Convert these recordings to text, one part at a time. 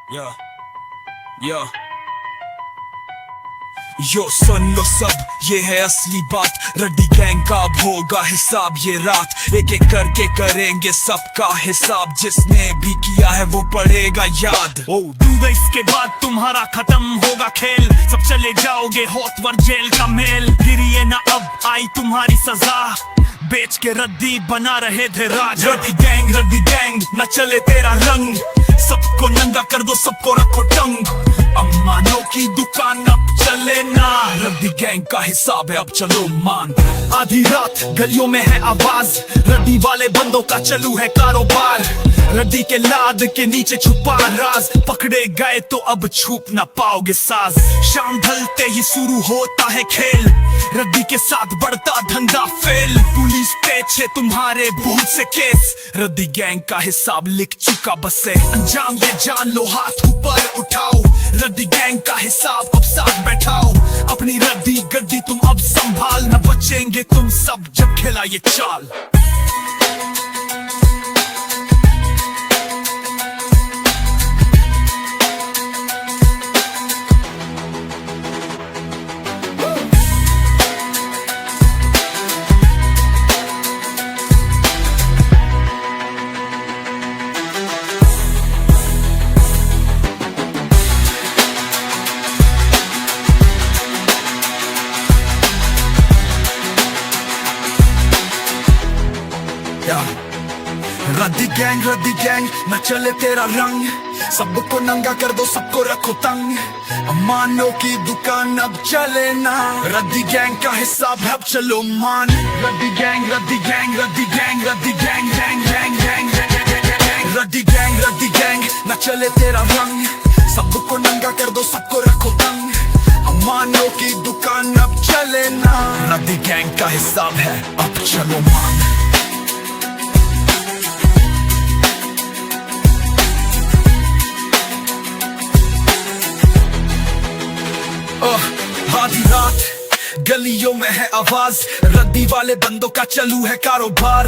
या या यो सुन लो सब, ये है असली बात। रड्डी गैंग का अब होगा हिसाब ये रात। एक एक करके करेंगे सबका हिसाब, जिसने भी किया है वो पड़ेगा याद। दूंगा इसके बाद तुम्हारा खत्म होगा खेल, सब चले जाओगे होतवर जेल का मेल। गिरिए ना अब आई तुम्हारी सजा, बेच के रद्दी बना रहे थे राज। रड्डी गैंग न चले तेरा रंग, सबको नंगा कर दो, सबको रखो टंग। अम्मानों की दुकान अब चले ना, रड्डी गैंग का हिसाब है अब चलो मान। आधी रात गलियों में है आवाज, रड्डी वाले बंदों का चलू है कारोबार। रड्डी के लाद के नीचे छुपा राज, पकड़े गए तो अब छुप ना पाओगे साज। शाम ढलते ही शुरू होता है खेल, रड्डी के साथ बढ़ता धंधा फेल। पुलिस पेछे तुम्हारे बहुत से केस, रड्डी गैंग का हिसाब लिख चुका बस है। अंजाम ये जान लो, हाथ ऊपर उठाओ, रड्डी गैंग का हिसाब अब साथ बैठाओ। अपनी रड्डी गड्डी तुम अब संभाल, न बचेंगे तुम सब जब खेला ये चाल। रद्दी गैंग न चले तेरा रंग, सबको नंगा कर दो, सबको रखो तंग। अम्मानों की दुकान अब चले ना, रद्दी गैंग का हिसाब है अब चलो मान। रद्दी गैंग रद्दी गैंग रद्दी गैंग रद्दी गैंग गैंग गैंग गैंग रद्दी गैंग न चले तेरा रंग, सबको नंगा कर दो, सबको रखो तंग। अम्मानों की दुकान अब चले ना, रद्दी गैंग का हिसाब है अब चलो मान। आधी रात गलियों में है आवाज, रद्दी वाले बंदों का चलू है कारोबार।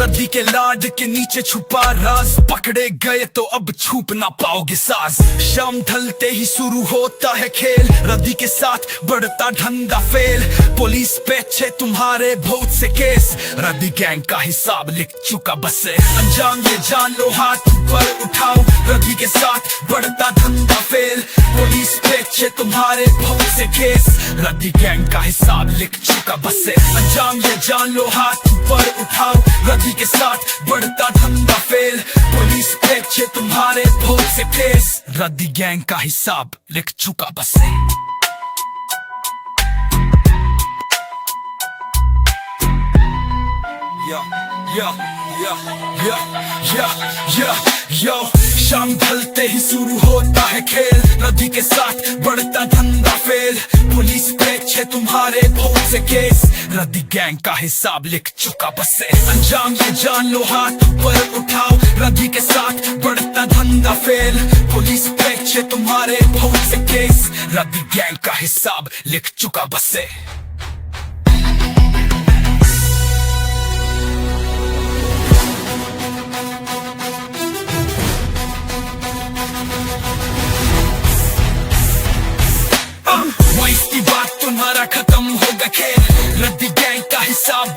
रद्दी के लाड के नीचे छुपा राज, पकड़े गए तो अब छुप ना पाओगे साज। शाम ढलते ही शुरू होता है खेल, रद्दी के साथ बढ़ता धंधा फेल। पुलिस पेछे तुम्हारे बहुत से केस, रद्दी गैंग का हिसाब लिख चुका बस है। अंजाम ये जान लो, हाथ ऊपर उठाओ, रद्दी के साथ बढ़ता धंधा फेल। पुलिस पेछे तुम्हारे बहुत से केस, रद्दी गैंग का हिसाब लिख चुका बस है। अंजाम ये जान लो, हाथ ऊपर उठाओ, रद्दी के साथ बढ़ता धंधा फेल। पुलिस पेछे तुम्हारे बहुत से केस, रद्दी गैंग का हिसाब लिख चुका बस है। यो शाम ढलते ही शुरू होता है खेल, रद्दी के साथ बढ़ता धंधा फेल। पुलिस पेछे तुम्हारे बहुत से केस, रद्दी गैंग का हिसाब लिख चुका बस है। अंजाम ये जान लो, हाथ ऊपर उठाओ, रद्दी के साथ बढ़ता धंधा फेल। पुलिस पेछे तुम्हारे बहुत से केस, रद्दी गैंग का हिसाब लिख चुका बस है। इसकी बात तुम्हारा खत्म होगा खेल, रद्दी गैंग का हिसाब